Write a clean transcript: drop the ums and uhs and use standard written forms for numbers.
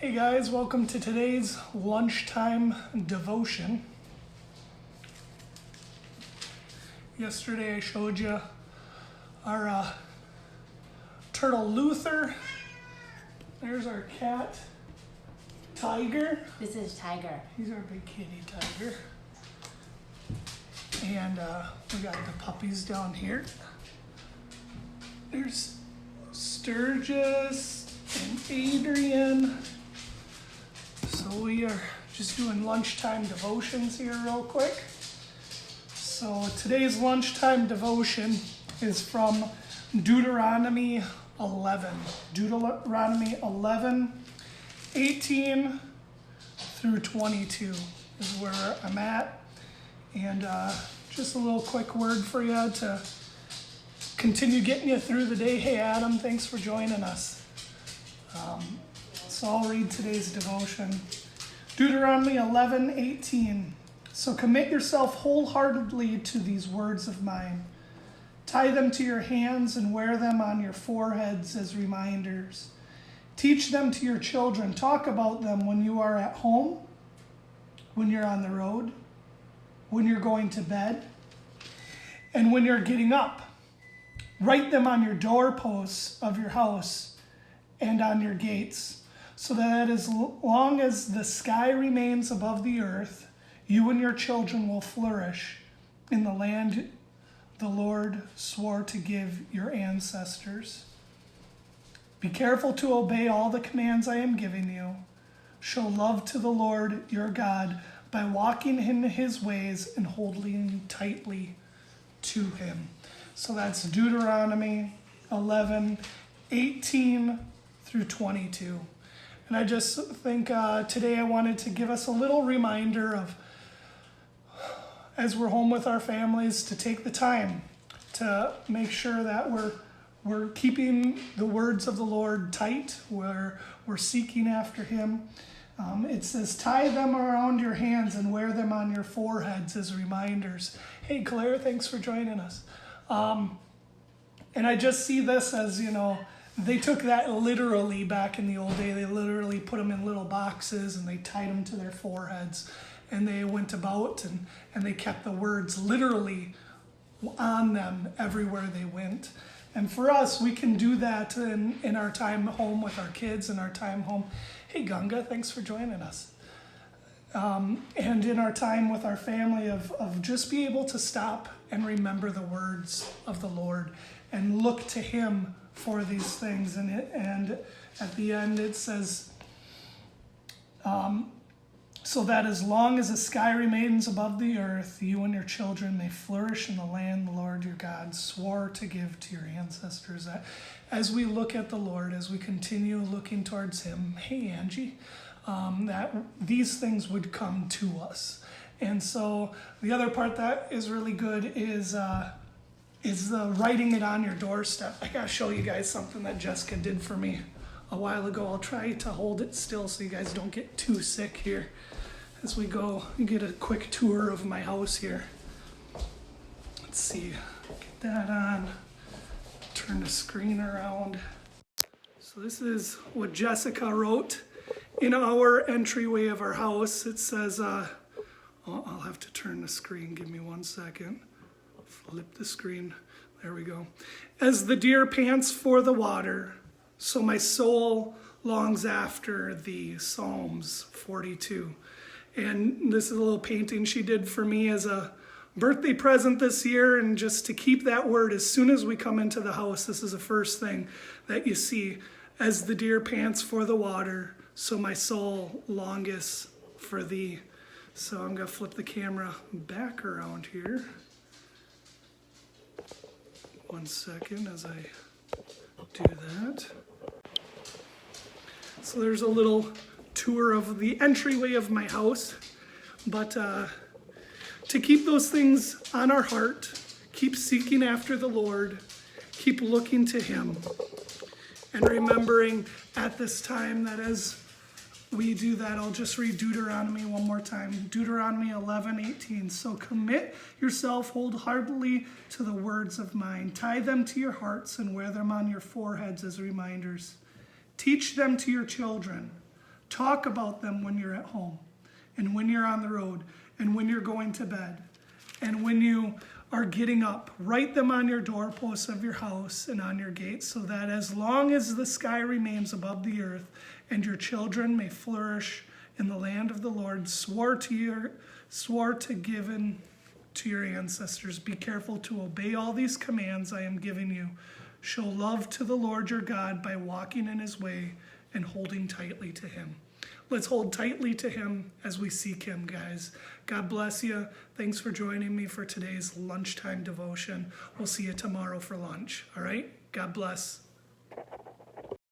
Hey guys, welcome to today's lunchtime devotion. Yesterday I showed you our turtle Luther. There's our cat Tiger. This is Tiger. He's our big kitty Tiger. And we got the puppies down here. There's Sturgis and Adrian. So we are just doing lunchtime devotions here real quick. So today's lunchtime devotion is from Deuteronomy 11. Deuteronomy 11, 18 through 22 is where I'm at. And just a little quick word for you to continue getting you through the day. Hey Adam, thanks for joining us. So I'll read today's devotion. Deuteronomy 11:18. So commit yourself wholeheartedly to these words of mine. Tie them to your hands and wear them on your foreheads as reminders. Teach them to your children. Talk about them when you are at home, when you're on the road, when you're going to bed, and when you're getting up. Write them on your doorposts of your house and on your gates, so that as long as the sky remains above the earth, you and your children will flourish in the land the Lord swore to give your ancestors. Be careful to obey all the commands I am giving you. Show love to the Lord your God by walking in his ways and holding tightly to him. So that's Deuteronomy 11:18 through 22. And I just think today I wanted to give us a little reminder of, as we're home with our families, to take the time to make sure that we're keeping the words of the Lord tight, we're seeking after him. It says, tie them around your hands and wear them on your foreheads as reminders. Hey Claire, thanks for joining us. And I just see this as, they took that literally back in the old day. They literally put them in little boxes and they tied them to their foreheads. And they went about and they kept the words literally on them everywhere they went. And for us, we can do that in our time home with our kids, in our time home. Hey Gunga, thanks for joining us. And in our time with our family of just be able to stop and remember the words of the Lord and look to him for these things. And at the end it says, so that as long as the sky remains above the earth, you and your children may flourish in the land the Lord your God swore to give to your ancestors. As we look at the Lord, as we continue looking towards him, hey Angie, that these things would come to us. And so the other part that is really good is the writing it on your doorstep. I gotta show you guys something that Jessica did for me a while ago. I'll try to hold it still so you guys don't get too sick here as we go and get a quick tour of my house here. Let's see, get that on, turn the screen around. So this is what Jessica wrote in our entryway of our house. It says, I'll have to turn the screen, give me 1 second. Flip the screen, there we go. As the deer pants for the water, so my soul longs after thee, Psalms 42. And this is a little painting she did for me as a birthday present this year, and just to keep that word as soon as we come into the house. This is the first thing that you see. As the deer pants for the water, so my soul longeth for thee. So I'm going to flip the camera back around here. 1 second as I do that. So there's a little tour of the entryway of my house. But to keep those things on our heart, keep seeking after the Lord, keep looking to him, and remembering at this time that as we do that, I'll just read Deuteronomy one more time. Deuteronomy 11:18. So commit yourself wholeheartedly to the words of mine. Tie them to your hearts and wear them on your foreheads as reminders. Teach them to your children. Talk about them when you're at home and when you're on the road and when you're going to bed and when you are getting up. Write them on your doorposts of your house and on your gates, so that as long as the sky remains above the earth and your children may flourish in the land of the Lord, swore to given to your ancestors. Be careful to obey all these commands I am giving you. Show love to the Lord your God by walking in his way and holding tightly to him. Let's hold tightly to him as we seek him, guys. God bless you. Thanks for joining me for today's lunchtime devotion. We'll see you tomorrow for lunch. All right? God bless.